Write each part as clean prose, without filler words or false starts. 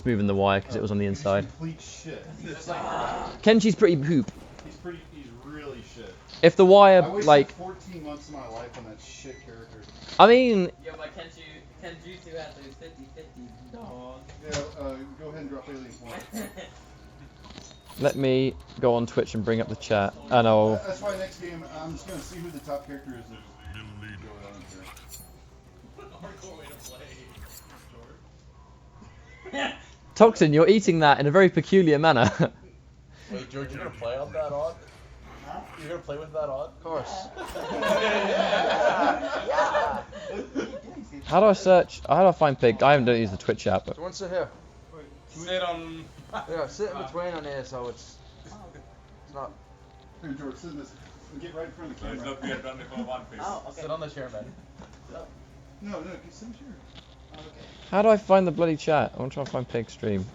just moving the wire because it was on the inside. Complete shit. Kenji's pretty poop. He's really shit. If the wire, I wasted like... 14 months of my life on that shit character. I mean... Yeah, but Kenjutsu has to 50-50. Dog. Yeah, go ahead and drop alien point. Let me go on Twitch and bring up the chat. I know. That's why next game, I'm just going to see who the top character is. Toxin, you're eating that in a very peculiar manner. Wait, George, you're gonna play on that on? Huh? You're gonna play with that on? Of course. Yeah. How do I search? How do I find pig? I haven't used the Twitch app. But... So sit here. Sit on. Yeah, sit in between on here so it's not. Here, George, sit in this. Get right in front of the camera. Oh, okay. Sit on the chair, man. No, sit here. Oh, okay. How do I find the bloody chat? I want to try and find pig stream.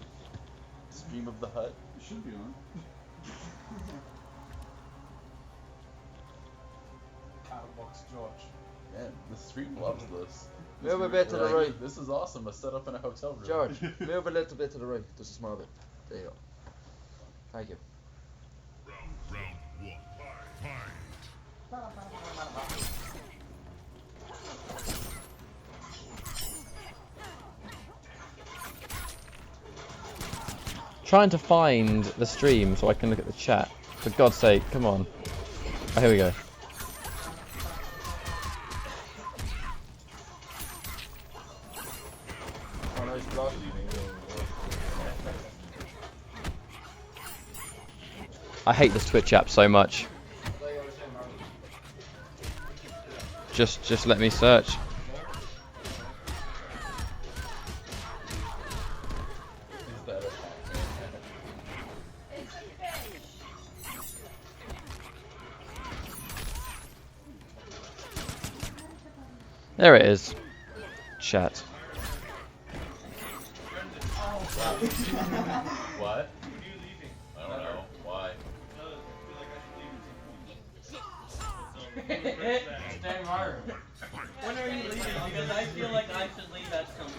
Stream of the hut. It should be on. Box George. Man, the stream loves this. Move a bit to the right. This is awesome. A setup in a hotel room. George, move a little bit to the right. Just a small bit. There you go. Thank you. Round one. Fight. Trying to find the stream so I can look at the chat. For God's sake, come on. Oh, here we go. Oh, nice block. I hate this Twitch app so much. Just let me search. There it is. Chat. What? I don't know. Why? Damn hard. When are you leaving? Because I feel like I should leave at some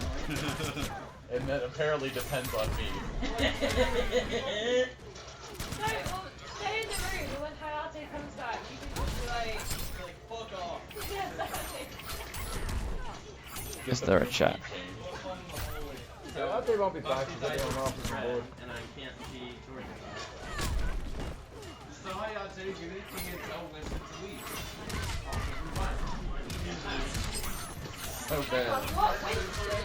point. And that apparently depends on me. Stay in the room, and when Hayate comes back, you can just be like, fuck off. yes, Is there a chat? Hayate won't be back. She's I going off the board. and I can't see George's eyes. So Hayate, you need to get Elvis to leave. So bad. What? Winston?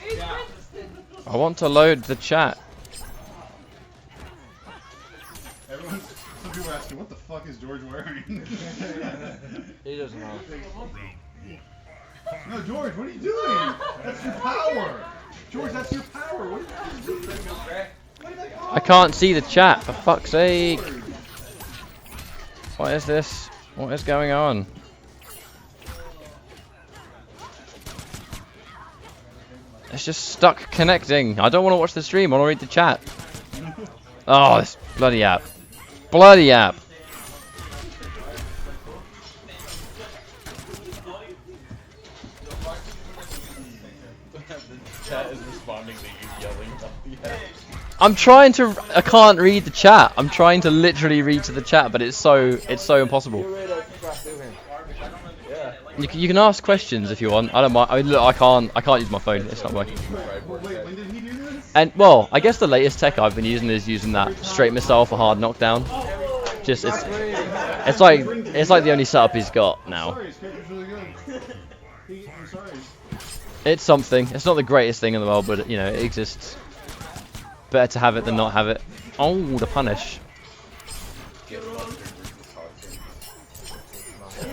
Who's Winston? I want to load the chat. Some people are asking, what the fuck is George wearing? He doesn't know. No, George, what are you doing? That's your power. George, that's your power. What are you doing? I can't see the chat, for fuck's sake. What is this? What is going on? It's just stuck connecting. I don't want to watch the stream, I want to read the chat. Oh, this bloody app. Bloody app. The chat is responding to you yelling about the app. I'm trying to. I can't read the chat. I'm trying to literally read to the chat, but it's so impossible. Yeah. You can ask questions if you want. I don't mind. I can't use my phone. It's not working. Wait, when did he do this? And well, I guess the latest tech I've been using is using that straight missile for hard knockdown. Just it's like the only setup he's got now. Sorry, his character's really good. I'm sorry. It's something. It's not the greatest thing in the world, but you know it exists. Better to have it than not have it. Oh, the punish.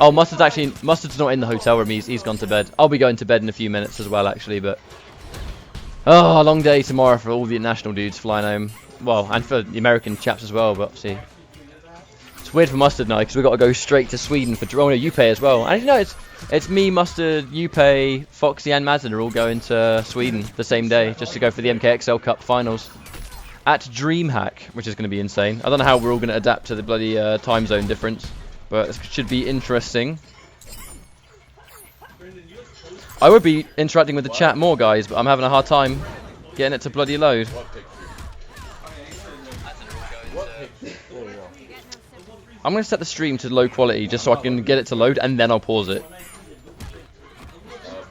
Oh, Mustard's not in the hotel room. He's gone to bed. I'll be going to bed in a few minutes as well, actually. But oh, a long day tomorrow for all the national dudes flying home. Well, and for the American chaps as well. But obviously, it's weird for Mustard now because we've got to go straight to Sweden for Yuppie as well. And you know, it's me, Mustard, Yuppie, Foxy, and Madden are all going to Sweden the same day just to go for the MKXL Cup finals at DreamHack, which is going to be insane. I don't know how we're all going to adapt to the bloody time zone difference, but it should be interesting. I would be interacting with the chat more, guys, but I'm having a hard time. Getting it to bloody load. What picture? What picture? There you go. I'm going to set the stream to low quality just so I can get it to load and then I'll pause it.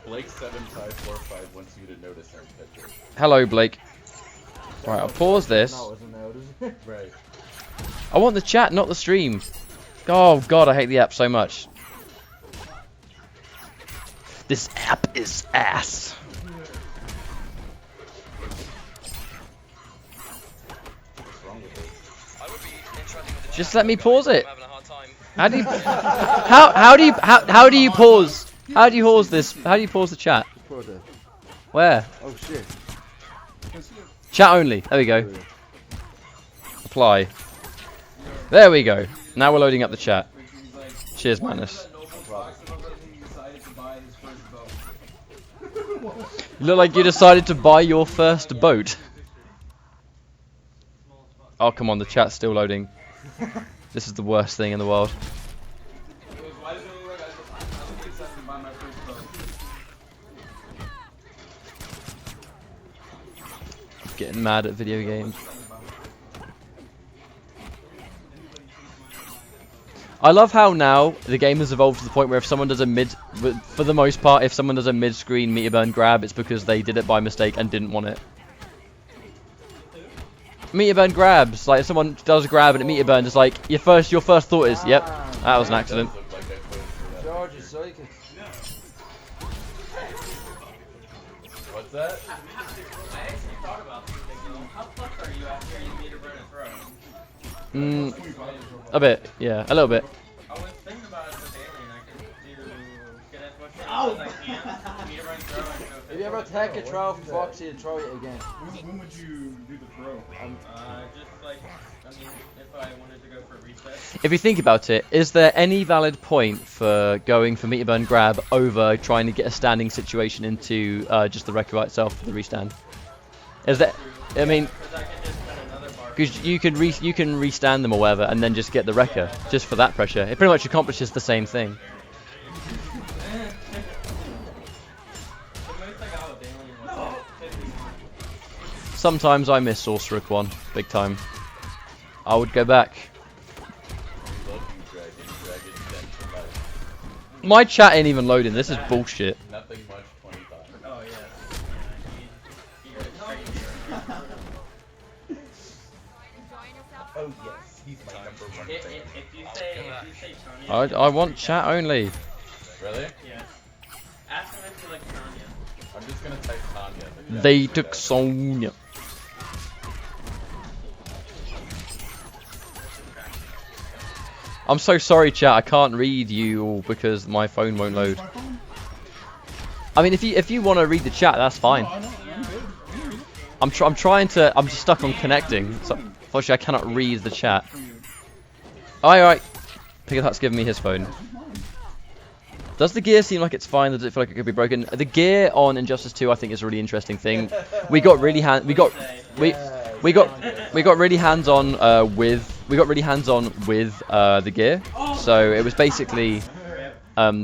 Blake7545 wants you to notice her picture. Hello, Blake. Right, I'll pause this. No, it isn't now, is it? Right. I want the chat, not the stream. Oh, God, I hate the app so much. This app is ass. Just let me pause it. How do you how do you pause? How do you pause this? How do you pause the chat? Put it. Where? Oh shit. Chat only. There we go. Apply. There we go. Now we're loading up the chat. Cheers, Manus. You look like you decided to buy your first boat. Oh, come on, the chat's still loading. This is the worst thing in the world. Getting mad at video games. I love how now the game has evolved to the point where if someone does a for the most part, if someone does a mid-screen meter burn grab, it's because they did it by mistake and didn't want it. Meter burn grabs, like if someone does grab and it meter burns, it's like your first thought is, yep, that was an accident. George is psychic. What's that? I actually thought about this, thinking, how fucked are you after you meter burn a throw? A bit, yeah, a little bit. I was thinking about it today, and I could get as much as I can, meter burn throw, and go If you ever take a throw from Foxy and throw it again. When would you do the throw? just like, I mean, if I wanted to go for a reset. If you think about it, is there any valid point for going for meter burn grab over trying to get a standing situation into just the record by itself for the restand? Is that? I mean, because you can restand them or whatever, and then just get the wrecker just for that pressure. It pretty much accomplishes the same thing. Sometimes I miss Sorcerer Quan, big time. I would go back. My chat ain't even loading. This is bullshit. Nothing much 25. Oh, yeah. Oh yes, he's my number one fan. If you say Tanya, I want chat only. Really? yes. Ask him if you like Tanya. I'm just gonna type Tanya. They took Sonya. I'm so sorry, chat. I can't read you all because my phone won't load. I mean, if you want to read the chat, that's fine. I'm trying to. I'm just stuck on connecting. So unfortunately, I cannot read the chat. Alright. Piglet's giving me his phone. Does the gear seem like it's fine? Does it feel like it could be broken? The gear on Injustice 2, I think, is a really interesting thing. We got really really hands-on with the gear. So it was basically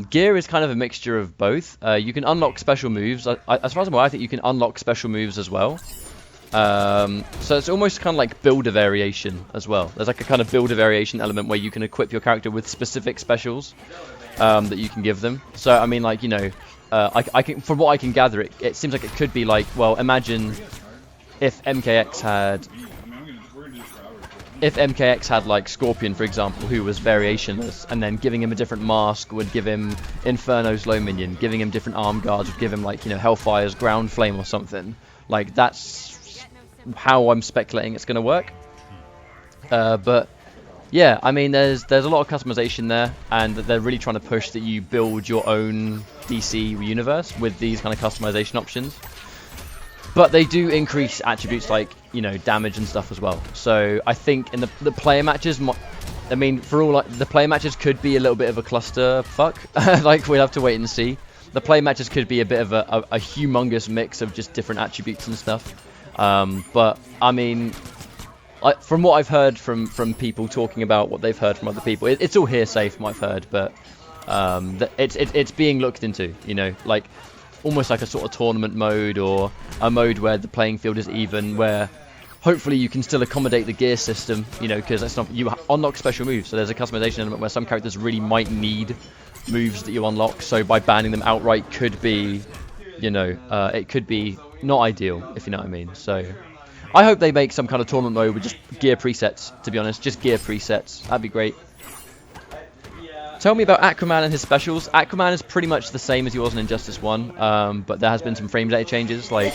gear is kind of a mixture of both. You can unlock special moves. As far as I'm aware, I think you can unlock special moves as well. So it's almost kind of like builder variation as well. There's like a kind of builder variation element where you can equip your character with specific specials that you can give them. So I mean, like, you know, I can, from what I can gather, it seems like it could be like, well, imagine if MKX had like Scorpion, for example, who was variationless, and then giving him a different mask would give him Inferno's low minion, giving him different arm guards would give him, like, you know, Hellfire's ground flame or something. Like, that's how I'm speculating it's going to work. But yeah, I mean, there's a lot of customization there, and they're really trying to push that you build your own DC universe with these kind of customization options. But they do increase attributes like, you know, damage and stuff as well. So I think in the player matches, I mean, for all, like, the player matches could be a little bit of a cluster fuck. Like, we'll have to wait and see. The play matches could be a bit of a humongous mix of just different attributes and stuff. But I mean, from what I've heard from people talking about what they've heard from other people, it's all hearsay from what I've heard, but it's being looked into, you know, like almost like a sort of tournament mode, or a mode where the playing field is even, where hopefully you can still accommodate the gear system, you know, because that's not, you unlock special moves, so there's a customization element where some characters really might need moves that you unlock, so by banning them outright could be, you know, it could be not ideal, if you know what I mean. So I hope they make some kind of tournament mode with just gear presets, to be honest, just gear presets, that'd be great. Tell me about Aquaman and his specials. Aquaman is pretty much the same as he was in Injustice 1, but there has been some frame data changes. Like,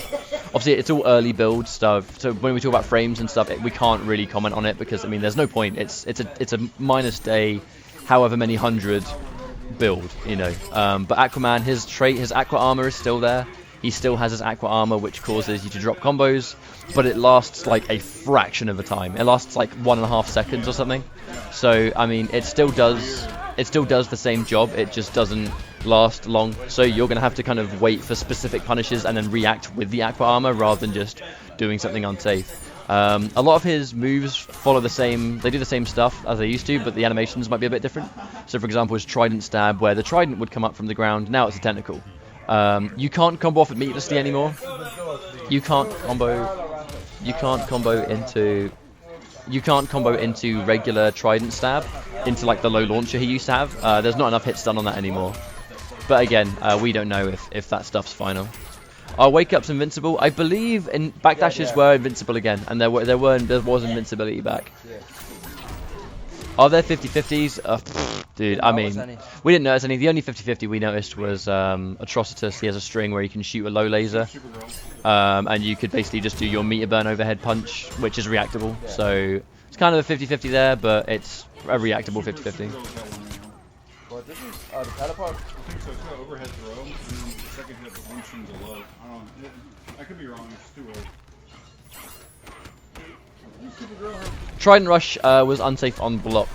obviously, it's all early build stuff, so when we talk about frames and stuff, we can't really comment on it because, I mean, there's no point. It's a minus day, however many hundred build, you know. But Aquaman, his trait, his Aqua Armor is still there. He still has his Aqua Armor, which causes you to drop combos, but it lasts like a fraction of a time. It lasts like 1.5 seconds or something. So, I mean, it still does the same job, it just doesn't last long, so you're going to have to kind of wait for specific punishes and then react with the Aqua Armor rather than just doing something unsafe. A lot of his moves follow the same, they do the same stuff as they used to, but the animations might be a bit different. So for example, his Trident Stab, where the Trident would come up from the ground, now it's a tentacle. You can't combo off it meatlessly anymore. You can't combo into regular Trident Stab into like the low launcher he used to have. There's not enough hits done on that anymore. But again, we don't know if that stuff's final. Our Wake Up's invincible. I believe in backdashes were invincible again, and there was invincibility back. Are there 50-50s? Dude, I mean, we didn't notice any. The only 50-50 we noticed was Atrocitus. He has a string where he can shoot a low laser. And you could basically just do your meter burn overhead punch, which is reactable. So it's kind of a 50-50 there, but it's a reactable 50-50. What, this is the teleport? I think so. It's got overhead throw, and then the second hit functions a low. I don't know. I could be wrong. It's too early. Trident Rush was unsafe on block.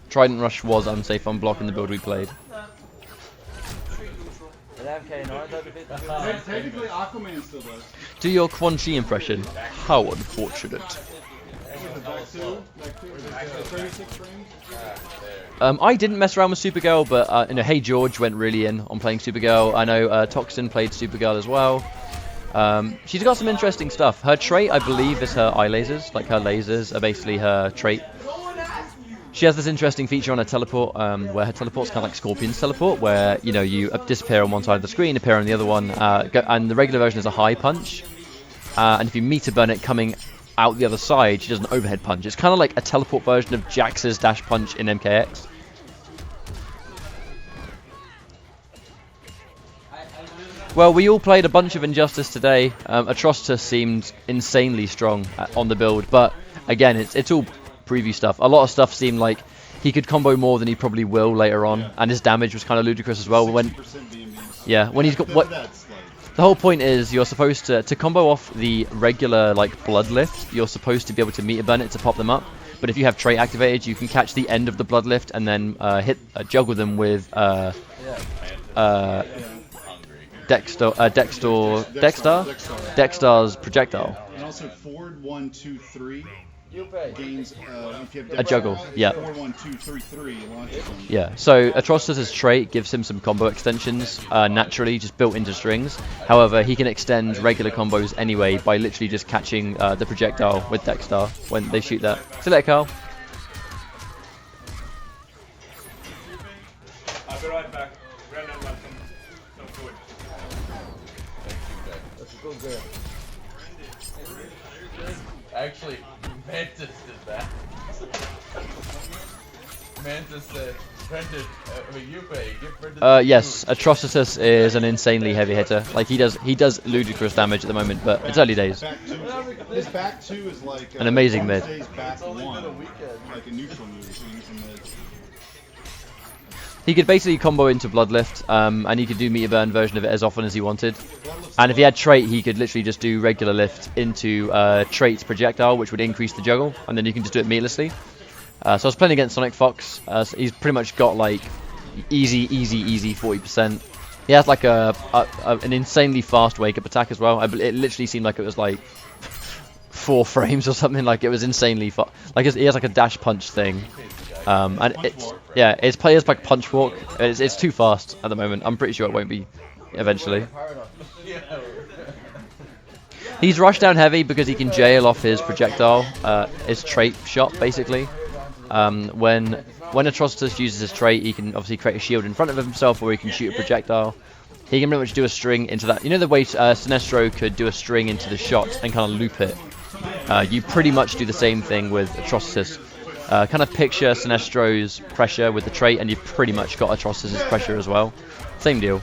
Trident Rush was unsafe on block in the build we played. Technically, Aquaman still does. Do your Quan Chi impression. How unfortunate. I didn't mess around with Supergirl, but you know, Hey George went really in on playing Supergirl. I know Toxin played Supergirl as well. She's got some interesting stuff. Her trait, I believe, is her eye lasers. Like, her lasers are basically her trait. She has this interesting feature on her teleport, where her teleport's kind of like Scorpion's teleport, where, you know, you disappear on one side of the screen, appear on the other one, and the regular version is a high punch. And if you meter burn it coming out the other side, she does an overhead punch. It's kind of like a teleport version of Jax's dash punch in MKX. Well, we all played a bunch of Injustice today. Atrocitus seemed insanely strong on the build, but again, it's all preview stuff. A lot of stuff seemed like he could combo more than he probably will later on, and his damage was kind of ludicrous as well. When he's got what. The whole point is you're supposed to combo off the regular like blood lift. You're supposed to be able to meter burn it to pop them up. But if you have trait activated, you can catch the end of the blood lift and then juggle them with Dextar's projectile. And also forward 1, 2, 3 gains if you have a juggle. Yeah. Forward 1, 2, 3, 3 launches them. Yeah. So Atrocitus' trait gives him some combo extensions naturally, just built into strings. However, he can extend regular combos anyway by literally just catching the projectile with Dextar when they shoot that. See you later, Carl. I'll be right back. Brandon, welcome. So good. That's a good girl. Actually, Mantis did that. Mantis said, Brendan, give Brendan Yes, Atrocitus is an insanely heavy hitter. Like, he does ludicrous damage at the moment, but it's early days. His back 2 is like An amazing mid. Back 1, like a neutral move, so you use a mid. He could basically combo into Bloodlift, and he could do meter burn version of it as often as he wanted. And if he had trait, he could literally just do regular lift into trait's projectile, which would increase the juggle, and then you can just do it meatlessly. So I was playing against Sonic Fox. So he's pretty much got like easy 40%. He has like an insanely fast wake up attack as well. It literally seemed like it was like 4 frames or something. Like, it was insanely fast. Like, he has like a dash punch thing. And it's players like punch walk. It's too fast at the moment. I'm pretty sure it won't be eventually. He's rushed down heavy because he can jail off his projectile, his trait shot basically. When Atrocitus uses his trait, he can obviously create a shield in front of himself, or he can shoot a projectile. He can pretty much do a string into that. You know the way Sinestro could do a string into the shot and kind of loop it? You pretty much do the same thing with Atrocitus. Kind of picture Sinestro's pressure with the trait, and you've pretty much got Atrocitus' pressure as well. Same deal.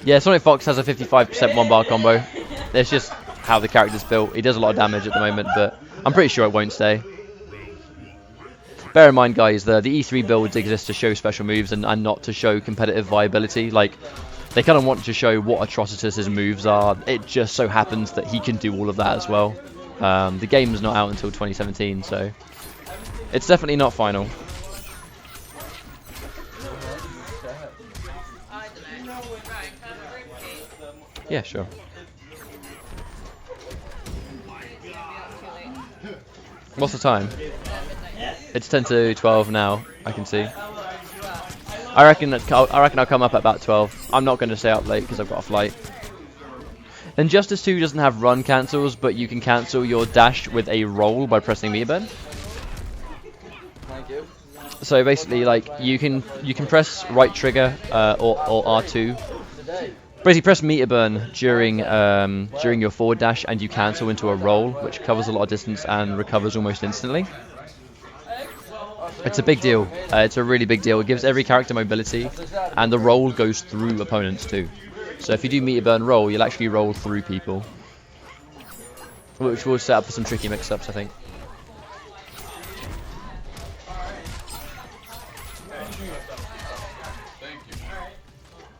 Yeah, Sonic Fox has a 55% one-bar combo. It's just how the character's built. He does a lot of damage at the moment, but I'm pretty sure it won't stay. Bear in mind, guys, the E3 builds exist to show special moves and not to show competitive viability. Like, they kind of want to show what Atrocitus' moves are. It just so happens that he can do all of that as well. The game is not out until 2017, so it's definitely not final. Yeah, sure. What's the time? It's 10 to 12 now, I can see. I reckon I'll come up at about 12. I'm not going to stay up late because I've got a flight. Injustice 2 doesn't have run cancels, but you can cancel your dash with a roll by pressing meter burn. Thank you. So basically, like, you can press right trigger or R2. Basically, press meter burn during your forward dash, and you cancel into a roll, which covers a lot of distance and recovers almost instantly. It's a big deal. It's a really big deal. It gives every character mobility, and the roll goes through opponents too. So if you do meter burn roll, you'll actually roll through people, which will set up for some tricky mix-ups, I think.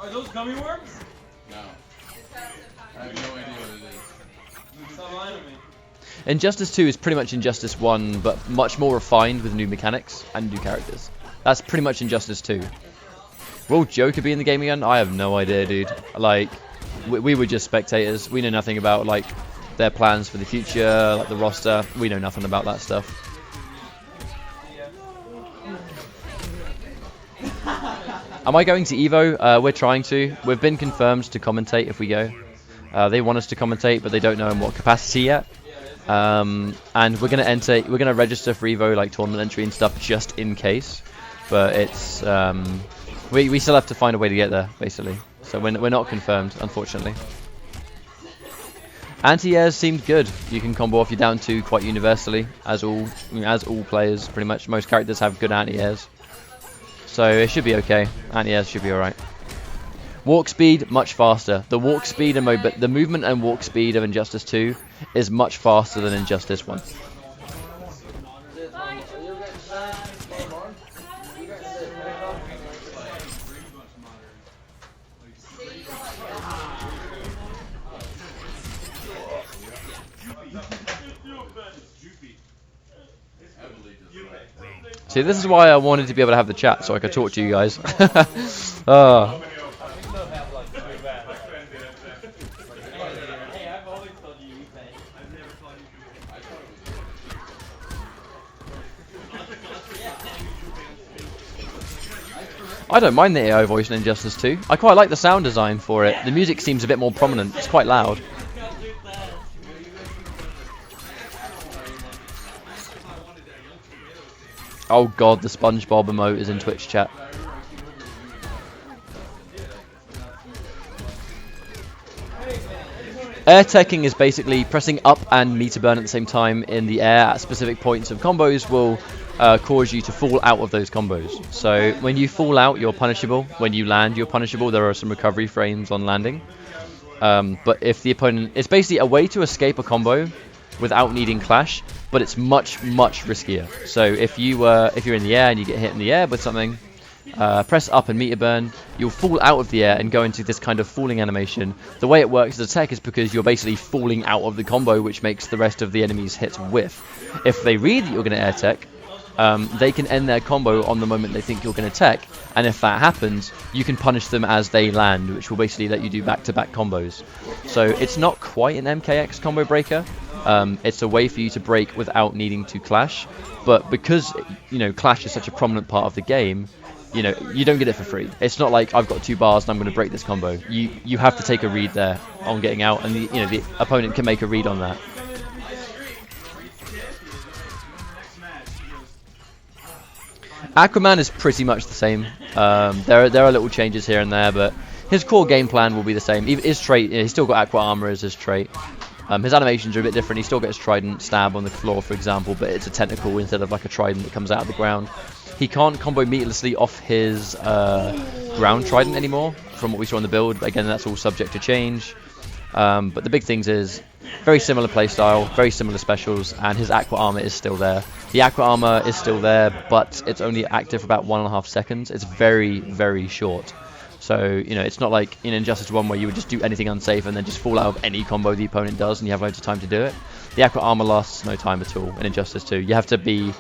Are those gummy worms? No. I have no idea what it is. Stop lying to me. Injustice 2 is pretty much Injustice 1, but much more refined with new mechanics and new characters. That's pretty much Injustice 2. Will Joker be in the game again? I have no idea, dude. Like, we were just spectators. We know nothing about, like, their plans for the future, like the roster. We know nothing about that stuff. Am I going to EVO? We're trying to. We've been confirmed to commentate if we go. They want us to commentate, but they don't know in what capacity yet. And we're gonna register for EVO, like tournament entry and stuff, just in case. But it's we still have to find a way to get there, basically. So we're not confirmed, unfortunately. Anti-airs seemed good. You can combo off your down 2 quite universally, as all players pretty much. Most characters have good anti-airs, so it should be okay. Anti-airs should be alright. Walk speed, much faster. The walk speed and the movement and walk speed of Injustice 2 is much faster than Injustice 1. See, this is why I wanted to be able to have the chat, so I could talk to you guys. I don't mind the AI voice in Injustice 2. I quite like the sound design for it. The music seems a bit more prominent. It's quite loud. Oh god, the SpongeBob emote is in Twitch chat. Air teching is basically pressing up and meter burn at the same time in the air at specific points of combos will cause you to fall out of those combos. So when you fall out, you're punishable. When you land, you're punishable. There are some recovery frames on landing. But if the opponent... It's basically a way to escape a combo without needing clash, but it's much riskier. So if you're in the air and you get hit in the air with something, press up and meter burn, you'll fall out of the air and go into this kind of falling animation. The way it works as a tech is because you're basically falling out of the combo, which makes the rest of the enemy's hits whiff. If they read that you're going to air tech, they can end their combo on the moment they think you're going to tech, and if that happens, you can punish them as they land, which will basically let you do back-to-back combos. So it's not quite an MKX combo breaker. It's a way for you to break without needing to clash, but because clash is such a prominent part of the game, you know, you don't get it for free. It's not like I've got 2 bars and I'm going to break this combo. You have to take a read there on getting out, and the opponent can make a read on that. Aquaman is pretty much the same. There are little changes here and there, but his core game plan will be the same. His trait, he's still got Aqua Armor as his trait. His animations are a bit different. He still gets Trident Stab on the floor, for example, but it's a tentacle instead of like a Trident that comes out of the ground. He can't combo meatlessly off his ground Trident anymore, from what we saw in the build. Again, that's all subject to change. But the big things is very similar playstyle, very similar specials, and his Aqua Armor is still there. The Aqua Armor is still there, but it's only active for about 1.5 seconds. It's very, very short. So, you know, it's not like in Injustice 1 where you would just do anything unsafe and then just fall out of any combo the opponent does and you have loads of time to do it. The Aqua Armor lasts no time at all in Injustice 2. You have to be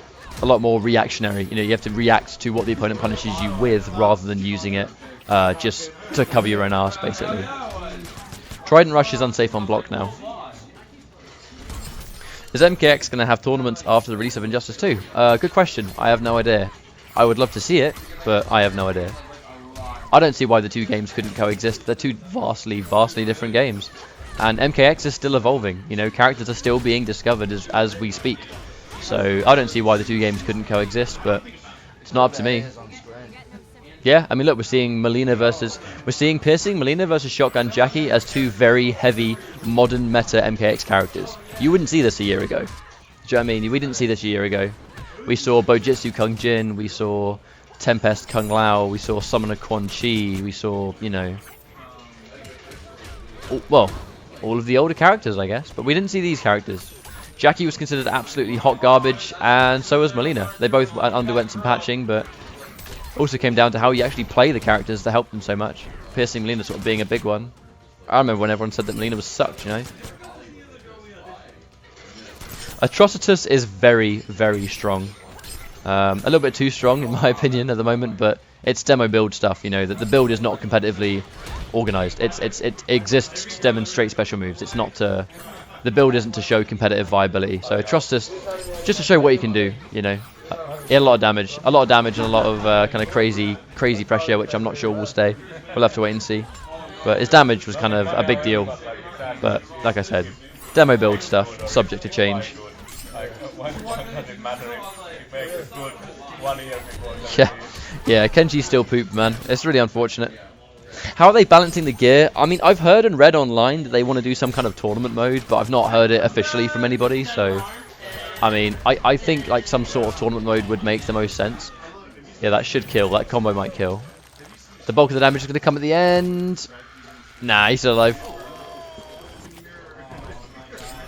a lot more reactionary. You know, you have to react to what the opponent punishes you with rather than using it just to cover your own arse, basically. Trident Rush is unsafe on block now. Is MKX going to have tournaments after the release of Injustice 2? Good question. I have no idea. I would love to see it, but I have no idea. I don't see why the 2 games couldn't coexist. They're 2 vastly, vastly different games. And MKX is still evolving. You know, characters are still being discovered as we speak. So I don't see why the 2 games couldn't coexist, but it's not up to me. Yeah, I mean, look, we're seeing Piercing Melina versus Shotgun Jackie as 2 very heavy, modern meta MKX characters. You wouldn't see this a year ago. Do you know what I mean? We didn't see this a year ago. We saw Bojitsu Kung Jin, we saw Tempest Kung Lao, we saw Summoner Quan Chi, we saw, you know, well, all of the older characters, I guess, but we didn't see these characters. Jackie was considered absolutely hot garbage, and so was Melina. They both underwent some patching, but also came down to how you actually play the characters that helped them so much. Piercing Melina sort of being a big one. I remember when everyone said that Melina was sucked, you know. Atrocitus is very, very strong. A little bit too strong in my opinion at the moment, but it's demo build stuff, you know, that the build is not competitively organized. It exists to demonstrate special moves. It's not to, the build isn't to show competitive viability. So Atrocitus, just to show what you can do, you know. He had a lot of damage and a lot of kind of crazy pressure, which I'm not sure will stay. We'll have to wait and see. But his damage was kind of a big deal. But like I said, demo build stuff, subject to change. Yeah, Kenji's still pooped, man. It's really unfortunate. How are they balancing the gear? I mean, I've heard and read online that they want to do some kind of tournament mode, but I've not heard it officially from anybody, so I mean, I think like some sort of tournament mode would make the most sense. Yeah, that should kill. That combo might kill. The bulk of the damage is going to come at the end. Nah, he's still alive.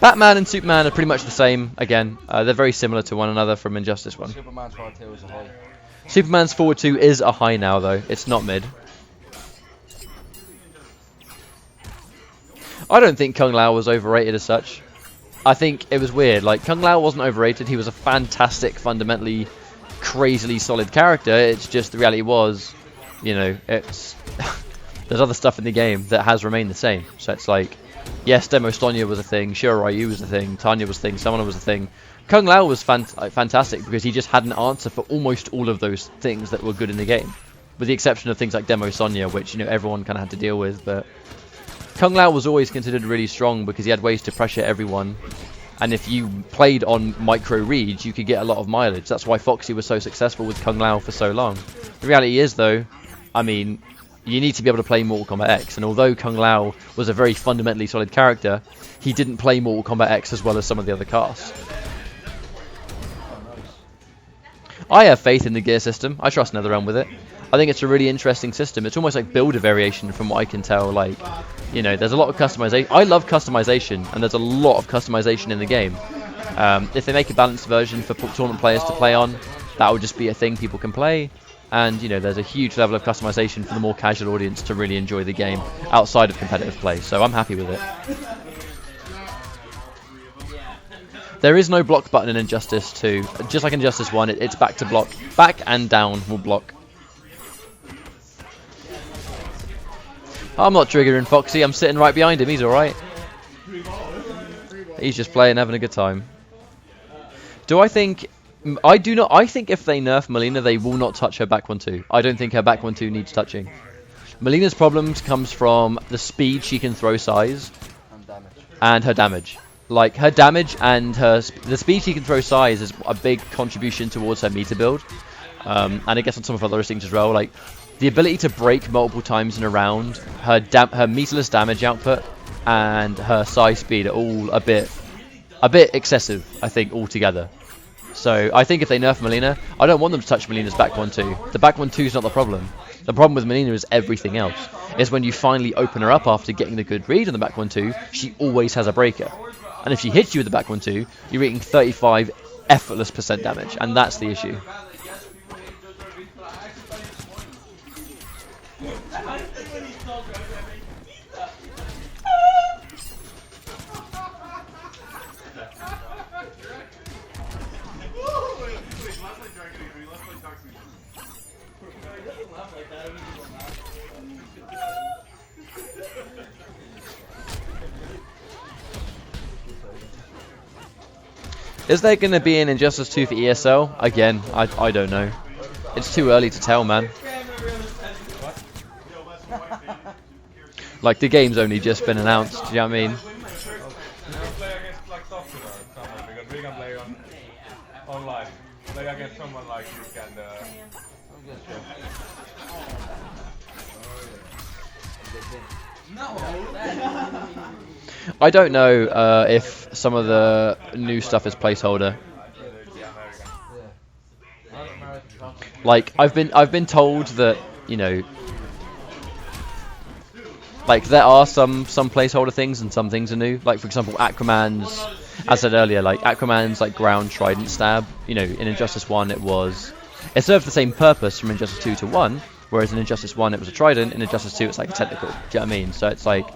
Batman and Superman are pretty much the same. Again, they're very similar to one another from Injustice 1. Superman's forward 2 is a high. Superman's forward 2 is a high now, though. It's not mid. I don't think Kung Lao was overrated as such. I think it was weird. Like, Kung Lao wasn't overrated. He was a fantastic, fundamentally, crazily solid character. It's just the reality was, you know, it's there's other stuff in the game that has remained the same. So it's like, yes, Demo Sonya was a thing, Shiro Ryu was a thing, Tanya was a thing, Summoner was a thing. Kung Lao was fantastic because he just had an answer for almost all of those things that were good in the game. With the exception of things like Demo Sonya, which, you know, everyone kind of had to deal with, but Kung Lao was always considered really strong because he had ways to pressure everyone, and if you played on micro reads, you could get a lot of mileage. That's why Foxy was so successful with Kung Lao for so long. The reality is, though, I mean, you need to be able to play Mortal Kombat X, and although Kung Lao was a very fundamentally solid character, he didn't play Mortal Kombat X as well as some of the other casts. I have faith in the gear system. I trust NetherRealm with it. I think it's a really interesting system. It's almost like builder variation from what I can tell. Like, you know, there's a lot of customization. I love customization, and there's a lot of customization in the game. If they make a balanced version for tournament players to play on, that would just be a thing people can play. And, you know, there's a huge level of customization for the more casual audience to really enjoy the game outside of competitive play. So I'm happy with it. There is no block button in Injustice 2. Just like Injustice 1, it's back to block. Back and down will block. I'm not triggering Foxy. I'm sitting right behind him. He's alright. He's just playing, having a good time. Do I think I do not. I think if they nerf Melina, they will not touch her back 1-2. I don't think her back 1-2 needs touching. Melina's problems comes from the speed she can throw size and her damage. Like her damage and the speed she can throw size is a big contribution towards her meter build. And I guess on some of her other things as well, like the ability to break multiple times in a round, her meterless damage output, and her size speed are all a bit excessive, I think, altogether. So I think if they nerf Melina, I don't want them to touch Melina's back 1-2. The back 1-2 is not the problem. The problem with Melina is everything else. It's when you finally open her up after getting the good read on the back 1-2, she always has a breaker. And if she hits you with the back 1-2, you're eating 35 effortless % damage, and that's the issue. Is there going to be an Injustice 2 for ESL? Again, I don't know. It's too early to tell, man. Like, the game's only just been announced, do you know what I mean? Play against like Foxy or someone because we can play on online. Play against someone like you can. I don't know if some of the new stuff is placeholder. Like I've been told that, you know, like there are some placeholder things and some things are new. Like for example, Aquaman's, as I said earlier, like Aquaman's like ground trident stab. You know, in Injustice 1 it served the same purpose from Injustice 2 to 1. Whereas in Injustice 1 it was a trident, in Injustice 2 it's like a technical. Do you know what I mean? So it's like,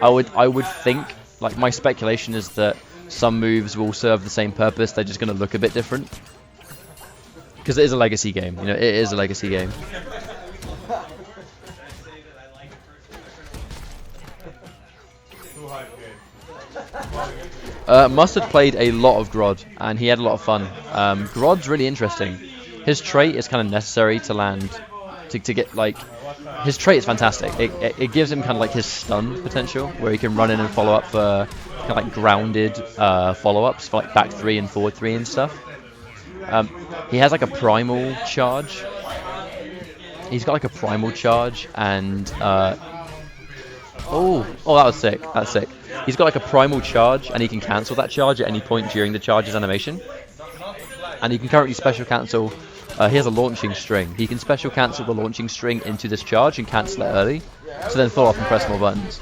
I would think, like my speculation is that some moves will serve the same purpose, they're just going to look a bit different. Because it is a legacy game, you know, it is a legacy game. Mustard played a lot of Grodd, and he had a lot of fun. Grodd's really interesting. His trait is kind of necessary to land, to get, like, his trait is fantastic. It gives him kind of like his stun potential, where he can run in and follow up for kind of like grounded follow-ups for like back 3 and forward 3 and stuff. He has like a primal charge. He's got like a primal charge and oh, that was sick. That's sick. He's got like a primal charge, and he can cancel that charge at any point during the charge's animation. And he can currently special cancel. He has a launching string. He can special cancel the launching string into this charge and cancel it early, so then follow up and press more buttons.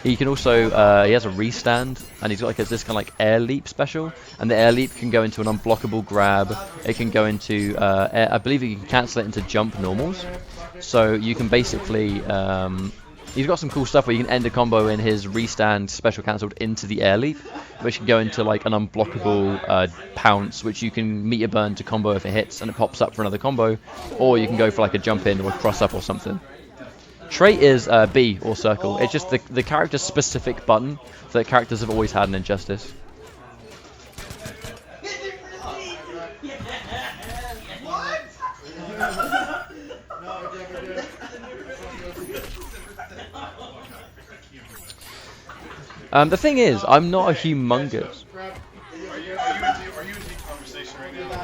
He can also, he has a restand, and he's got like this kind of like air leap special, and the air leap can go into an unblockable grab. It can go into, I believe you can cancel it into jump normals. So you can basically, he's got some cool stuff where you can end a combo in his restand special cancelled into the air leap, which can go into like an unblockable pounce, which you can meter burn to combo if it hits and it pops up for another combo, or you can go for like a jump in or a cross up or something. Trait is B or circle. It's just the character specific button that characters have always had in Injustice. The thing is, I'm not a humongous.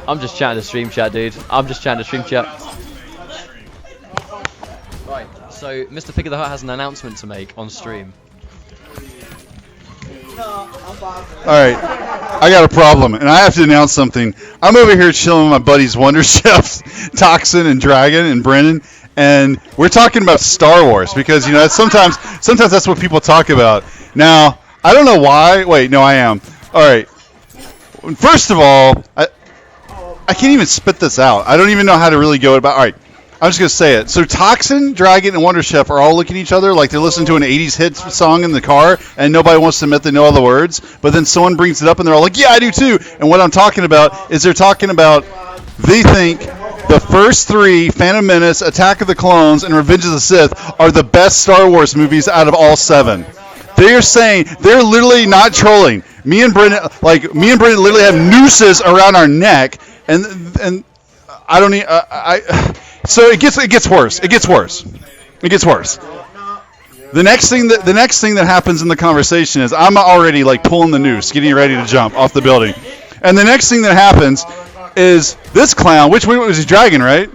I'm just chatting to stream chat, dude. I'm just chatting to stream chat. Right, so Mr. Figure the Hut has an announcement to make on stream. Alright, I got a problem, and I have to announce something. I'm over here chilling with my buddies Wonder Chefs, Toxin and Dragon and Brennan, and we're talking about Star Wars, because, you know, sometimes that's what people talk about. Now, I don't know why. Wait, no, I am. Alright, first of all, I can't even spit this out. I don't even know how to really go about. Alright, I'm just going to say it. So Toxin, Dragon, and Wonder Chef are all looking at each other like they're listening to an 80s hit song in the car, and nobody wants to admit they know all the words. But then someone brings it up, and they're all like, yeah, I do too. And what I'm talking about is they're talking about they think the first 3, Phantom Menace, Attack of the Clones, and Revenge of the Sith, are the best Star Wars movies out of all 7. They're saying, they're literally not trolling. Me and Brendan literally have nooses around our neck, and I don't need. So it gets worse. It gets worse. It gets worse. The next thing that happens in the conversation is I'm already like pulling the noose, getting ready to jump off the building, and the next thing that happens is this clown. Which one was he? Dragon, right?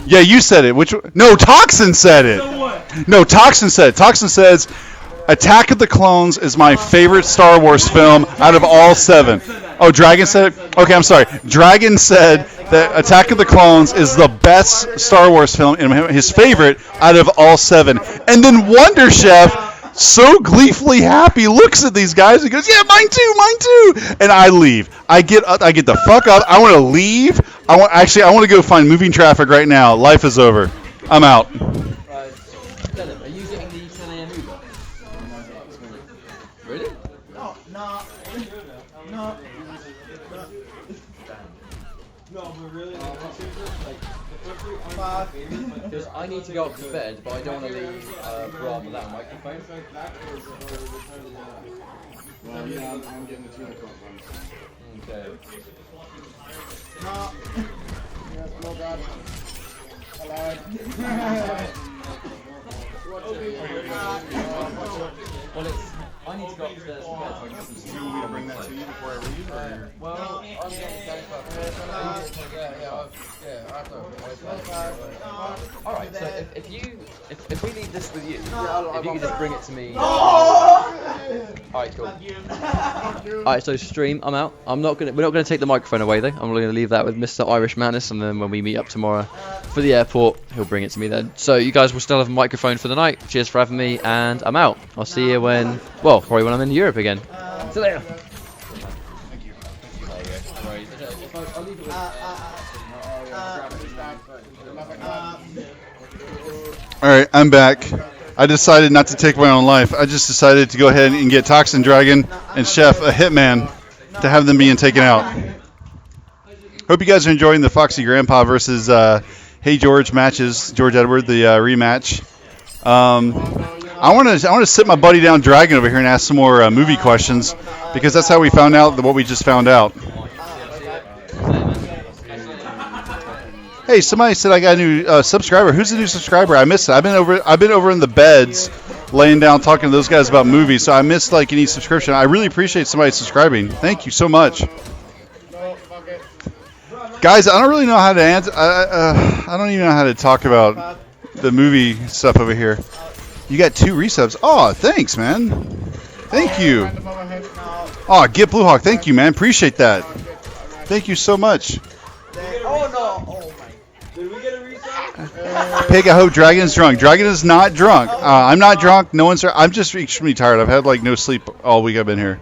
Yeah, you said it. No, Toxin said it. No, Toxin said it. Toxin says, Attack of the Clones is my favorite Star Wars film out of all 7. Oh, Dragon said it? Okay, I'm sorry. Dragon said that Attack of the Clones is the best Star Wars film and his favorite out of all 7. And then Wonder Chef, so gleefully happy, looks at these guys and goes, yeah, mine too. And I leave. I get the fuck up. I want to leave. I want to go find moving traffic right now. Life is over. I'm out. Are you getting the 10 a.m. Uber? Really? No. No, but really, like, Because I need to go up to bed, but I don't want to leave Grampa without a microphone. Well, yeah, I'm getting the 2 o'clock one. Okay. No. Yes, no God. Hello. Well, I need to go upstairs to bed so I can get some sleep. You want me to bring that to you before I leave? Or? Well, I'm getting Alright, so if we leave this with you, if you could just bring it to me. Alright, cool. Alright, so stream, I'm out. We're not gonna take the microphone away though. I'm gonna leave that with Mr. Irish Madness, and then when we meet up tomorrow for the airport, he'll bring it to me then. So you guys will still have a microphone for the night. Cheers for having me, and I'm out. I'll see you probably when I'm in Europe again. See you later. Alright, I'm back. I decided not to take my own life. I just decided to go ahead and get Toxin Dragon and Chef a hitman to have them being taken out. Hope you guys are enjoying the Foxy Grampa versus Hey George matches. George Edward, the rematch. I want to sit my buddy down Dragon over here and ask some more movie questions, because that's how we found out what we just found out. Hey, somebody said I got a new subscriber. Who's the new subscriber? I missed it. I've been over in the beds, laying down, talking to those guys about movies. So I missed like any subscription. I really appreciate somebody subscribing. Thank you so much, guys. I don't really know how to answer. I don't even know how to talk about the movie stuff over here. You got 2 resubs. Oh, thanks, man. Thank you. Oh, Get Blue Hawk. Thank you, man. Appreciate that. Thank you so much. Pig, I hope Dragon's drunk. Dragon is not drunk. I'm not drunk. No one's. I'm just extremely tired. I've had like no sleep all week I've been here.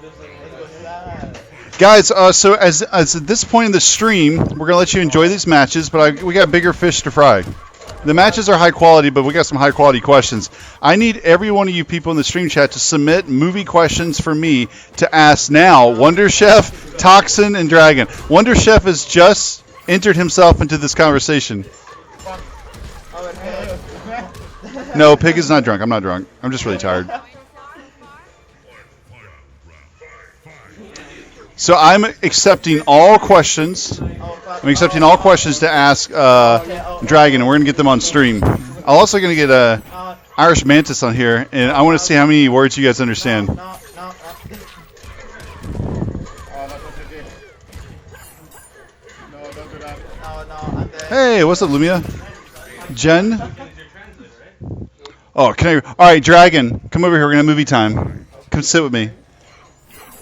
Guys, so as at this point in the stream, we're gonna let you enjoy these matches, but we got bigger fish to fry. The matches are high quality, but we got some high quality questions. I need every one of you people in the stream chat to submit movie questions for me to ask now. Wonder Chef, Toxin, and Dragon. Wonder Chef has just entered himself into this conversation. No, Pig is not drunk. I'm not drunk. I'm just really tired. So I'm accepting all questions. I'm accepting all questions to ask Dragon, and we're going to get them on stream. I'm also going to get Irish Mantis on here, and I want to see how many words you guys understand. Hey, what's up, Lumia? Jen? Oh, can I? All right, Dragon, come over here. We're going to have movie time. Come sit with me.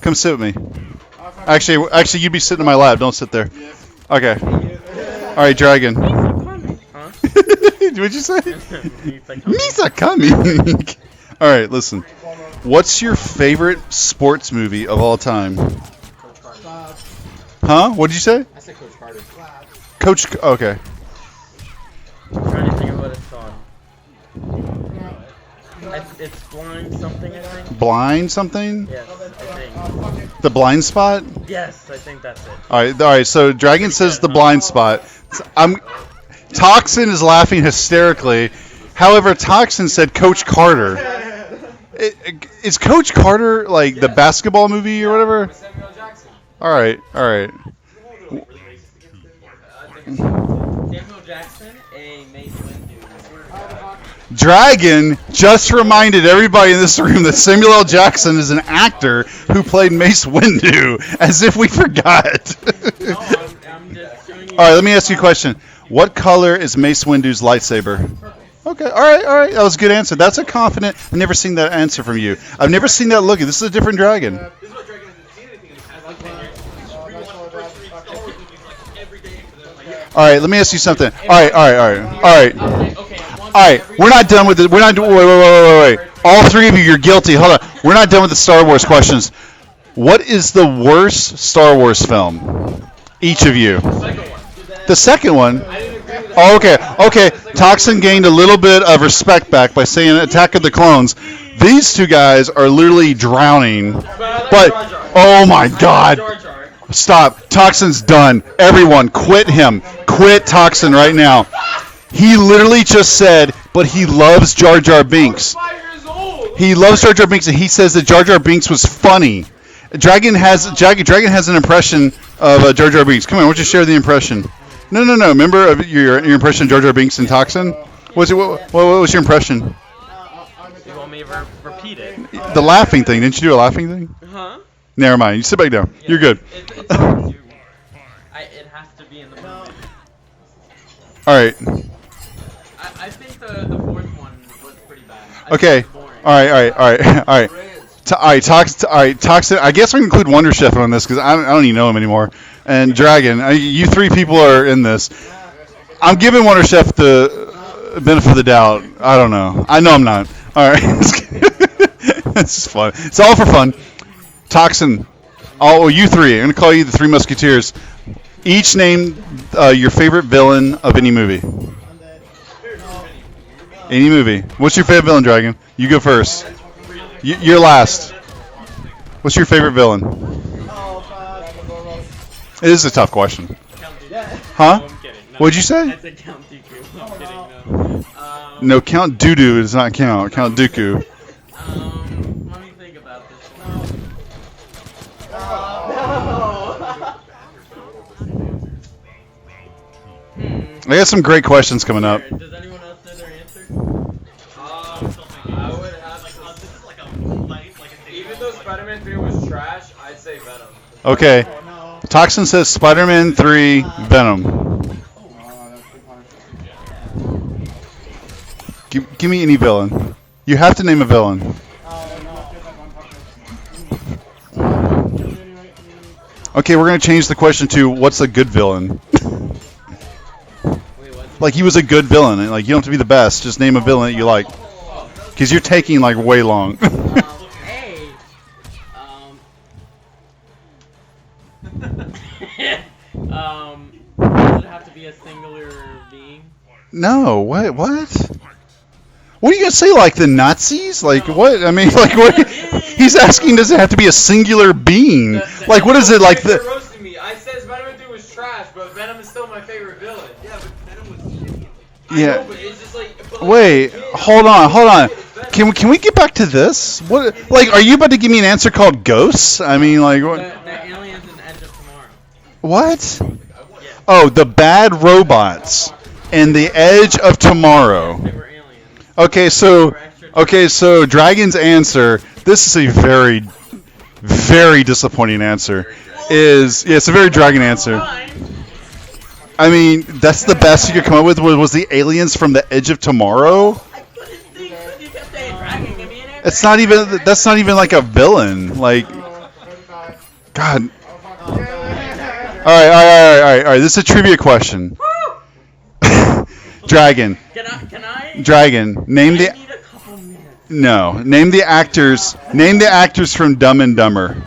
Come sit with me. Actually, you'd be sitting in my lap. Don't sit there. Okay. All right, Dragon. What'd you say? Misa coming. All right, listen. What's your favorite sports movie of all time? Huh? What'd you say? I said Coach Carter. Coach. Okay. I'm trying to think of what it's called. It's Blind something, I think. Blind something? Yes, I think. The Blind Spot? Yes, I think that's it. All right. So Dragon says The Blind Spot. Toxin is laughing hysterically. However, Toxin said Coach Carter. Is Coach Carter like the basketball movie or whatever? With Samuel Jackson. All right, all right. Samuel Jackson, a Mace Windu. Dragon just reminded everybody in this room that Samuel L. Jackson is an actor who played Mace Windu, as if we forgot. No, I'm just showing you. All right, let me ask you a question. What color is Mace Windu's lightsaber? Okay, all right. That was a good answer. That's a confident. I've never seen that answer from you. I've never seen that look. This is a different dragon. This is what Dragon hasn't seen anything in the past like 10 years. We watched the first 3 Star Wars movies like every day for them. Like, All right, let me ask you something. All right. okay. All right, we're not done with it. We're not. Wait. All three of you, you're guilty. Hold on. We're not done with the Star Wars questions. What is the worst Star Wars film? Each of you. The second one. Oh, okay. Toxin gained a little bit of respect back by saying Attack of the Clones. These two guys are literally drowning. But oh my God. Stop. Toxin's done. Everyone, quit him. Quit Toxin right now. He literally just said, but he loves Jar Jar Binks. He loves Jar Jar Binks, and he says that Jar Jar Binks was funny. Dragon has an impression of Jar Jar Binks. Come on, why don't you share the impression? No. Remember your impression of Jar Jar Binks and Toxin? What was your impression? you want me to repeat it? The laughing thing. Didn't you do a laughing thing? Huh? Never mind. You sit back down. You're good. It's hard to. It has to be in the movie. All right. I think the fourth one was pretty bad. Okay. All right. Toxin. I guess we can include Wonder Chef on this because I don't even know him anymore. And Dragon. You three people are in this. I'm giving Wonder Chef the benefit of the doubt. I don't know. I know I'm not. All right. This is fun. It's all for fun. Toxin. You three. I'm gonna call you the Three Musketeers. Each name your favorite villain of any movie. Any movie. What's your favorite villain, Dragon? You go first. You're last. What's your favorite villain? It is a tough question. Huh? What'd you say? I said Count Dooku. I'm kidding, no. No, Count Dooku does not count. Count Dooku. Let me think about this one. I got some great questions coming up. Does anyone else know their answer? I would have this is like a light, like a even though Spider-Man 3 was trash, I'd say Venom. Okay. Toxin says Spider-Man 3, Venom. Give me any villain. You have to name a villain. Okay, we're going to change the question to what's a good villain? Like, he was a good villain. And, like, you don't have to be the best. Just name a villain that you like. Because you're taking, like, way long. Hey. Does it have to be a singular being? No, what? What are you going to say, like, the Nazis? Like, what? I mean, like, what? He's asking, does it have to be a singular being? Like, what is it, like, You're the... roasting me. I said Spider-Man 3 was trash, but Venom is still my favorite villain. Yeah, but Venom was shitty. Yeah. I know, but it's just like... Wait, hold on. Can we get back to this? What? Like, are you about to give me an answer called ghosts? I mean, like, what? The aliens in Edge of Tomorrow. What? Oh, the bad robots and the Edge of Tomorrow. They were aliens. Okay, so Dragon's answer. This is a very, very disappointing answer. It's a very Dragon answer. I mean, that's the best you could come up with was the aliens from the Edge of Tomorrow. It's not even. That's not even like a villain. Like, God. All right. This is a trivia question. Dragon. Can I? Dragon. Name the. I need a couple minutes. No. Name the actors. Name the actors from Dumb and Dumber.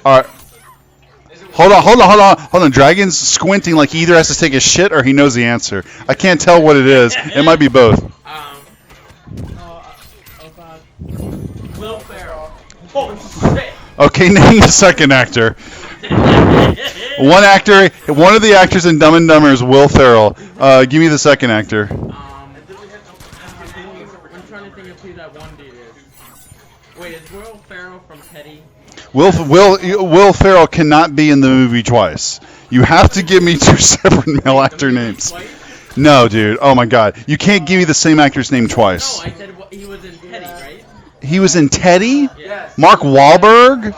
All right. Hold on. Dragon's squinting like he either has to take a shit or he knows the answer. I can't tell what it is. It might be both. Will Ferrell. Oh shit. Okay, name the second actor. One of the actors in Dumb and Dumber is Will Ferrell. Give me the second actor. Will Ferrell from Teddy? Will Ferrell cannot be in the movie twice. You have to give me two separate male actor names. Twice? No, dude. Oh my God. You can't give me the same actor's name No, twice. I said he was in Teddy, right? He was in Teddy. Yes. Mark Wahlberg.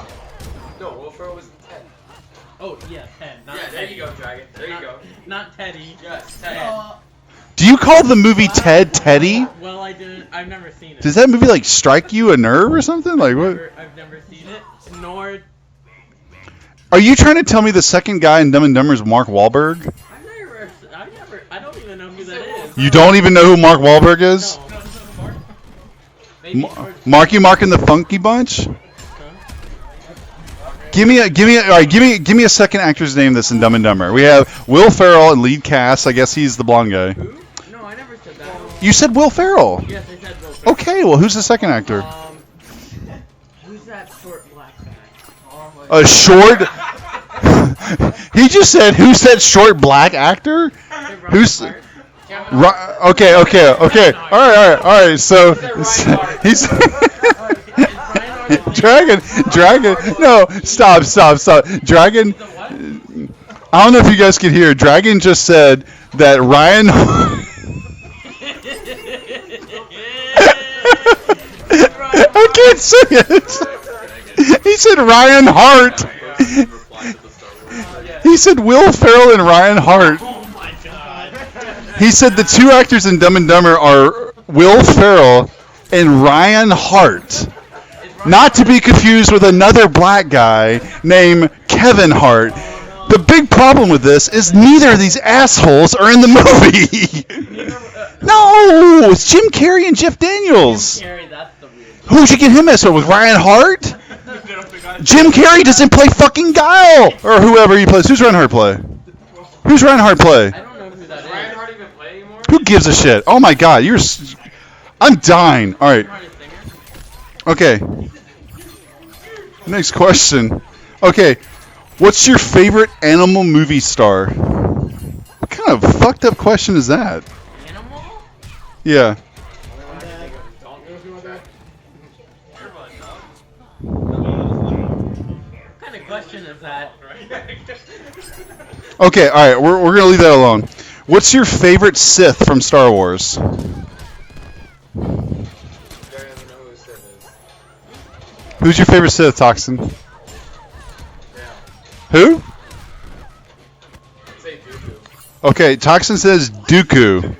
No, Will Ferrell was in Ted. Oh, yeah, Ted. Not Yeah, there Teddy. you go, Dragon. There you go. Not Teddy. Yes, Ted. Do you call the movie Ted Teddy? Well, I didn't. I've never seen it. Does that movie like strike you a nerve or something? Like what? I've never seen it. Nor Are you trying to tell me the second guy in Dumb and Dumber is Mark Wahlberg? I don't even know who that is. You don't even know who Mark Wahlberg is? No. Maybe Marky Mark and the Funky Bunch? Give me a second actor's name that's in Dumb and Dumber. We have Will Ferrell in lead cast. I guess he's the blonde guy. Who? No, I never said that. You said Will Ferrell. Yes, I said Will Ferrell. Okay, well who's the second actor? Who's that short black guy? A short. He just said, "Who's that short black actor?" Who's? Okay. All right. So he's Dragon. No, stop. Dragon. I don't know if you guys can hear. Dragon just said that Ryan. I can't say it. He said Ryan Hart. He said Will Ferrell and Ryan Hart. Oh my god. He said the two actors in Dumb and Dumber are Will Ferrell and Ryan Hart. Not to be confused with another black guy named Kevin Hart. The big problem with this is neither of these assholes are in the movie. No, it's Jim Carrey and Jeff Daniels. Carrie, that's the weird. Who'd you get him as? With Ryan Hart? Jim Carrey doesn't play fucking Guile or whoever he plays. Who's Ryan Hart play? Who's Ryan Hart play? I don't know who that is. Ryan Hart even play anymore? Who gives a shit? Oh my God, I'm dying. All right. Okay. Next question. Okay, what's your favorite animal movie star? What kind of fucked up question is that? Animal? Yeah. What kind of question is that? Okay, all right, we're gonna leave that alone. What's your favorite Sith from Star Wars? Who's your favorite Sith, Toxin? Who? Say Dooku. Okay, Toxin says Dooku.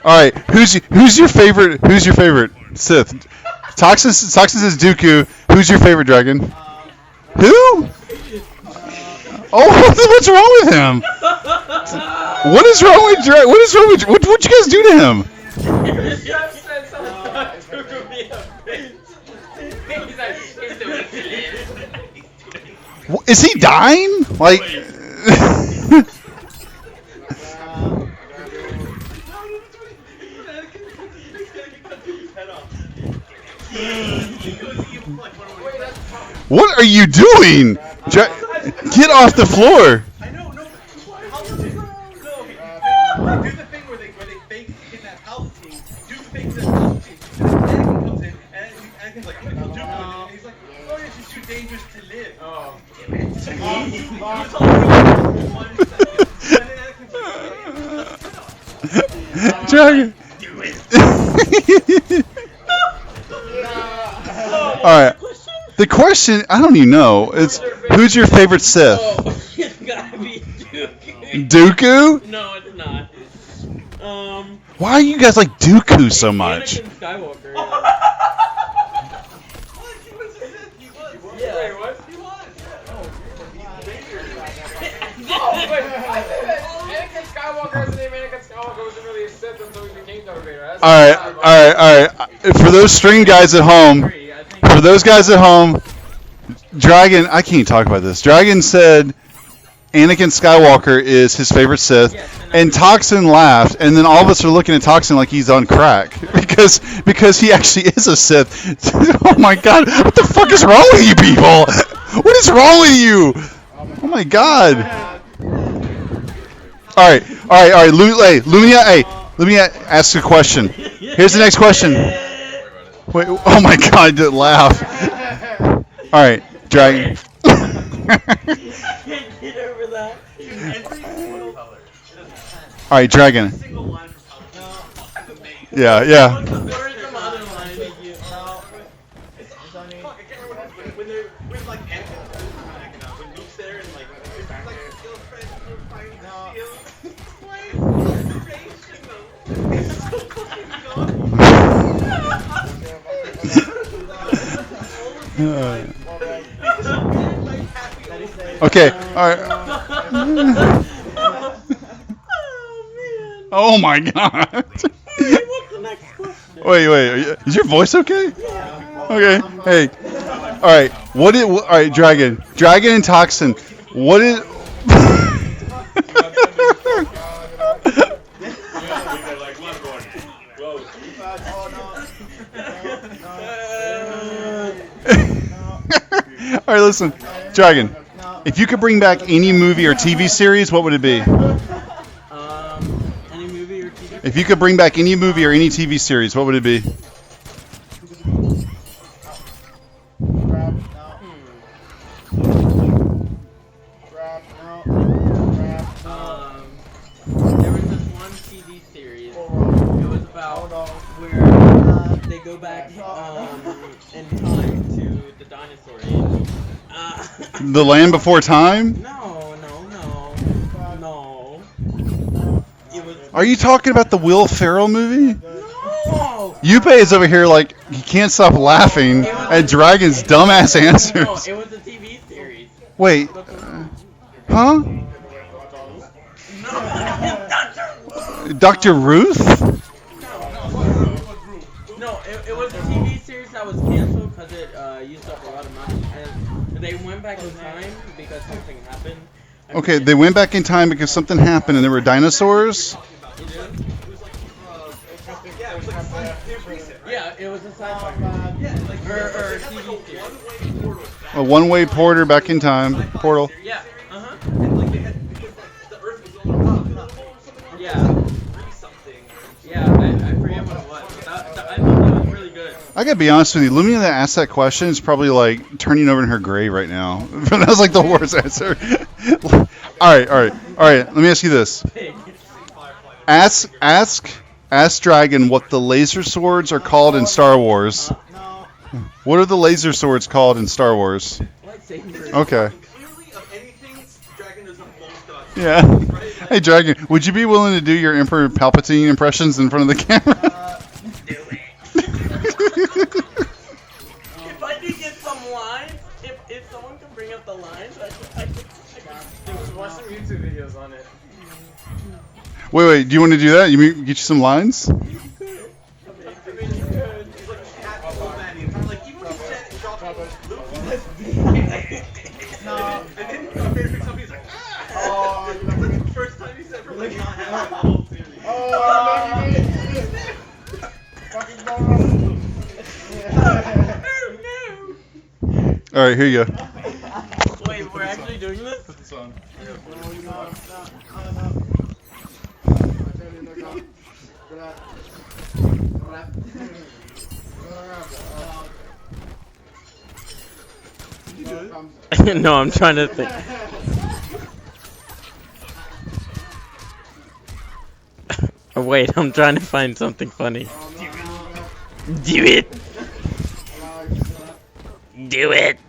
All right, who's your favorite Sith? Toxin says Dooku. Who's your favorite dragon? Who? Oh, what's wrong with him? What is wrong with Dragon? What'd you guys do to him? Is he dying? Like. What are you doing? Get off the floor. I know, no. How do the thing where they fake kidnap Palpatine, do the fake kidnap Palpatine, and then Anakin comes in, and Anakin's like, I'm gonna kill Dooku, and he's like, oh yeah, she's too dangerous to live. Oh, damn it. And then Anakin's like, Dragon. do it. All right. The question, I don't even know. It's who's your favorite Sith? Oh, it's gotta be Dooku. Dooku? No, it's not. Why are you guys like Dooku so much? Anakin Skywalker. Yeah. Wait, what? He was. Anakin Skywalker is the name. Anakin Skywalker wasn't really a Sith until he became Darth Vader. All right. For those string guys at home, Dragon, I can't talk about this. Dragon said Anakin Skywalker is his favorite Sith, and Toxin laughed, and then all of us are looking at Toxin like he's on crack because he actually is a Sith. Oh my God, what the fuck is wrong with you people? What is wrong with you? Oh my God. All right. Lumia, hey, let me ask a question. Here's the next question. Wait, oh my God, did laugh. All right, Dragon. Can't get over that. All right, Dragon. Single line from Pelican. That's amazing. Yeah. What's the some other line? Fuck, I can't remember when they're when like when Luke's there and like it's like still friends who fight still. Why is inspiration though? It's so fucking good. Okay. All right. Oh my God. Wait. Is your voice okay? Okay. Hey. All right. All right, Dragon and Toxin. What is? All right, listen, Dragon. If you could bring back any movie or TV series, what would it be? Any movie or TV? If you could bring back any movie or any TV series, what would it be? There was this one TV series. It was about where they go back in time to the dinosaur age. The Land Before Time? No. It was. Are you talking about the Will Ferrell movie? No. Yuppie is over here like he can't stop laughing at Dragon's dumbass No, answers. it was a TV series. Wait, huh? Dr. Ruth? No, it was a TV series that was canceled because it used up a lot of money, and they went back in time because something happened. Okay, they went back in time because something happened and there were dinosaurs? Yeah, it was a sci-fi movie. Or TV series. A one-way porter back in time. Portal. Yeah, And like they had because the Earth was on the top or something. Yeah. Something. Yeah, I forget what it was. I thought that was really good. I gotta be honest with you, Lumina that asked that question is probably like turning over in her grave right now. That was like the worst answer. Alright, let me ask you this. Ask Dragon what the laser swords are called in Star Wars. What are the laser swords called in Star Wars? Lightsabers. Okay. Clearly, of anything, Dragon knows the most about. Yeah. Hey Dragon, would you be willing to do your Emperor Palpatine impressions in front of the camera? Do it. If I could get some lines, if someone can bring up the lines, I could watch some YouTube videos on it. Wait, do you want to do that? You mean get you some lines? I mean, you could. He's like had so many. Like even when he said it dropped Luke, no. And then Vader picks up, he's like, ah. That's like the first time he said for like not having the whole series. All right, here you go. Wait, we're actually doing this? Put this on. No, I'm trying to think. Wait, I'm trying to find something funny. Do it! Do it!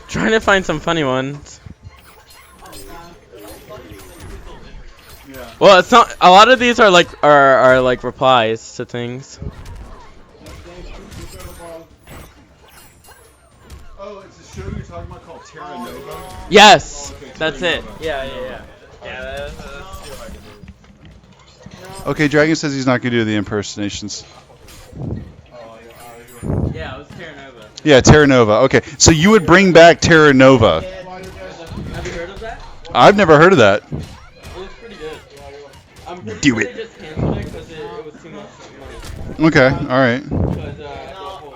Trying to find some funny ones. Well, it's not. A lot of these are like are like replies to things. Oh, it's a show you're talking about called Terra Nova? Yes, okay, that's Terra it. Nova. Yeah, that's too hard to do. Okay, Dragon says he's not going to do the impersonations. Yeah, it was Terra Nova. Yeah, Terra Nova. Okay, so you would bring back Terra Nova. Have you heard of that? I've never heard of that. It was pretty good. I'm pretty Do sure it. they just canceled it because it was too much money. Okay, all right. Because, well,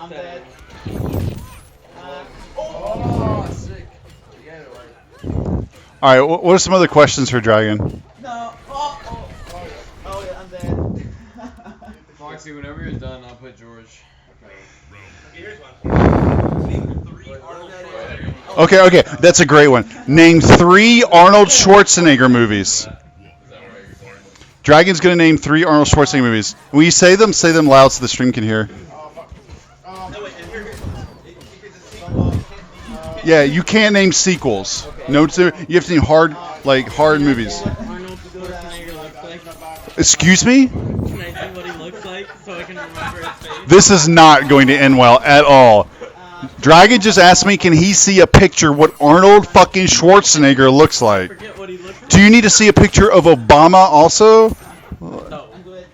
All right. What are some other questions for Dragon? No. Oh, yeah, I'm dead. Foxy, whenever you're done, I'll put George. Okay, here's one. Name 3 Arnold Schwarzenegger. Okay. That's a great one. Name 3 Arnold Schwarzenegger movies. Dragon's gonna name 3 Arnold Schwarzenegger movies. When you say them loud so the stream can hear. No, wait, and here, if it's a sequel, it can't be. Yeah, you can't name sequels. No, you have to name hard movies. Arnold Schwarzenegger looks like. Excuse me? Can I see what he looks like so I can remember his face? This is not going to end well at all. Dragon just asked me, can he see a picture what Arnold fucking Schwarzenegger looks like? Forget what he looks like. Do you need to see a picture of Obama also? No.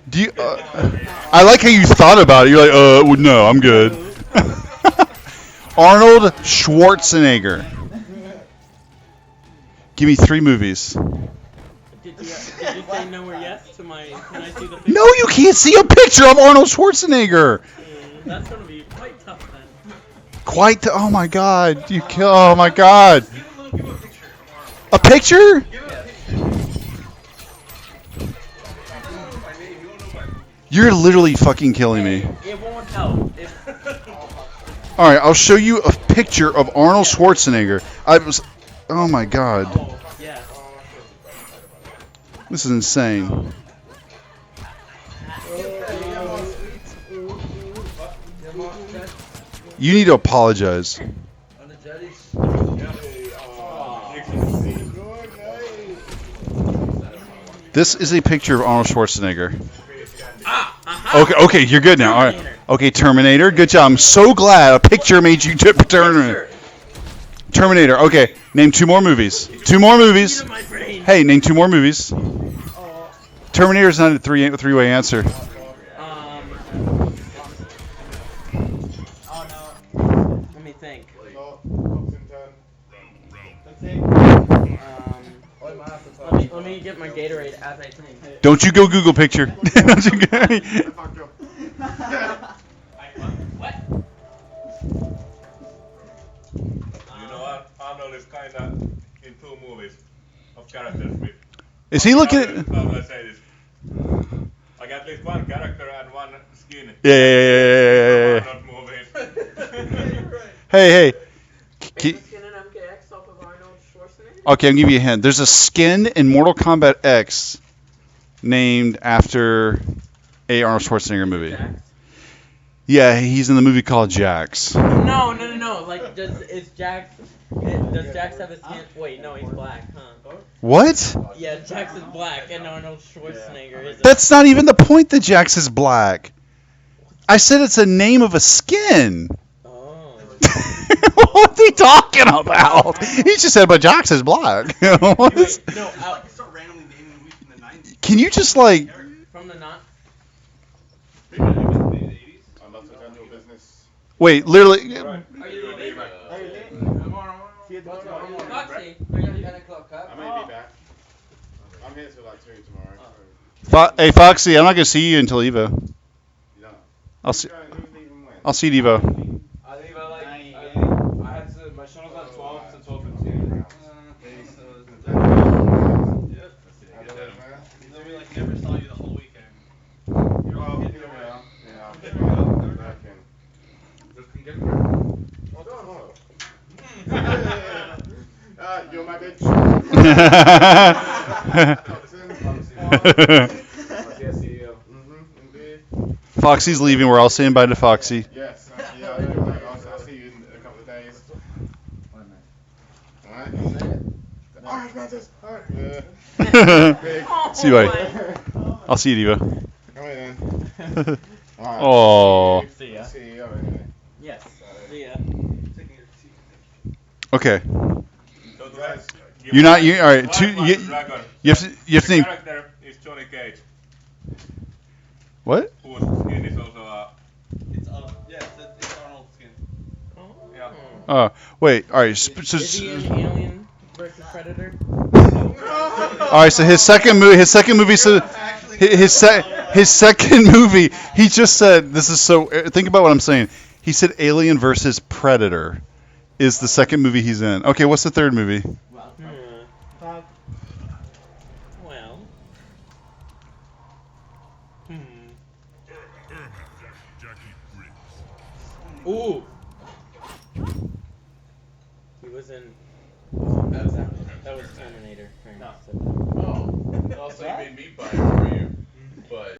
Do you? I like how you thought about it. You're like, well, no, I'm good. Arnold Schwarzenegger. Give me 3 movies. Did you say no or yes to my? Can I see the picture? No, you can't see a picture of Arnold Schwarzenegger. That's gonna be quite tough then. Oh my God! Oh my God! A picture? You're literally fucking killing me. It won't help. All right, I'll show you a picture of Arnold Schwarzenegger. Oh my God! Oh, yeah. This is insane. You need to apologize. This is a picture of Arnold Schwarzenegger. Okay, you're good now. All right. Okay, Terminator. Good job. I'm so glad a picture made you Terminator. Terminator. Okay, name 2 more movies. 2 more movies. Hey, name 2 more movies. Terminator is not a three-way answer. Let me think. Let me get my Gatorade as I think. Don't you go Google picture. Don't you go. What? You know what? Arnold is kinda in 2 movies of characters with. Is he looking at? How do I say this? Like at least 1 character and 1 skin. Yeah. Arnold movies. Hey. Skin and MKX off of Arnold Schwarzenegger? Okay, I'll give you a hint. There's a skin in Mortal Kombat X named after a Arnold Schwarzenegger movie. Jax? Yeah, he's in the movie called Jax. No. Like, does Jax have a skin? Wait, no, he's black, huh? What? Yeah, Jax is black, and Arnold Schwarzenegger is. That's not even the point that Jax is black. I said it's a name of a skin. Oh. What's he talking about? He just said, but Jax is black. What is- Wait, no, Start randomly naming movies from the 90s. Can you just like? from the not. Maybe the 80s? I'm about to handle business. Wait, literally. Are you leaving? Foxy, We're gonna 10 o'clock cut. I may be back. I'm here till like 2 tomorrow. Hey Foxy, I'm not gonna see you until Evo. You don't. I'll see. Who's leaving when? I'll see you at Evo. I leave at like, I had to, my shuttle's at 12 to 12:15. Then we like never saw you the whole weekend. You're all getting around. Yeah, I'm back in. Just can get You're my bitch. Indeed. Foxy's leaving. We're all saying bye to Foxy. Yes. Yeah, I'll see you in a couple of days. Alright. Alright, Francis. Alright. See you, buddy. I'll see you, Evo. Alright then. Alright. Oh. See ya. See you. Alright. Yes. See ya. Okay. So the rest. You're not. You all right? Two. Dragon. You have to The name. character is Johnny Cage, What? whose skin is also It's it's Arnold's skin. yeah. Oh, wait. All right. Is he in Alien versus Predator? All right. So his second movie. His second movie. So his second movie. He just said. This is so. Think about what I'm saying. He said Alien versus Predator is the second movie he's in. Okay. What's the third movie? Ooh. He was in. That was Terminator. No. So. Oh. Also, you made me buy it.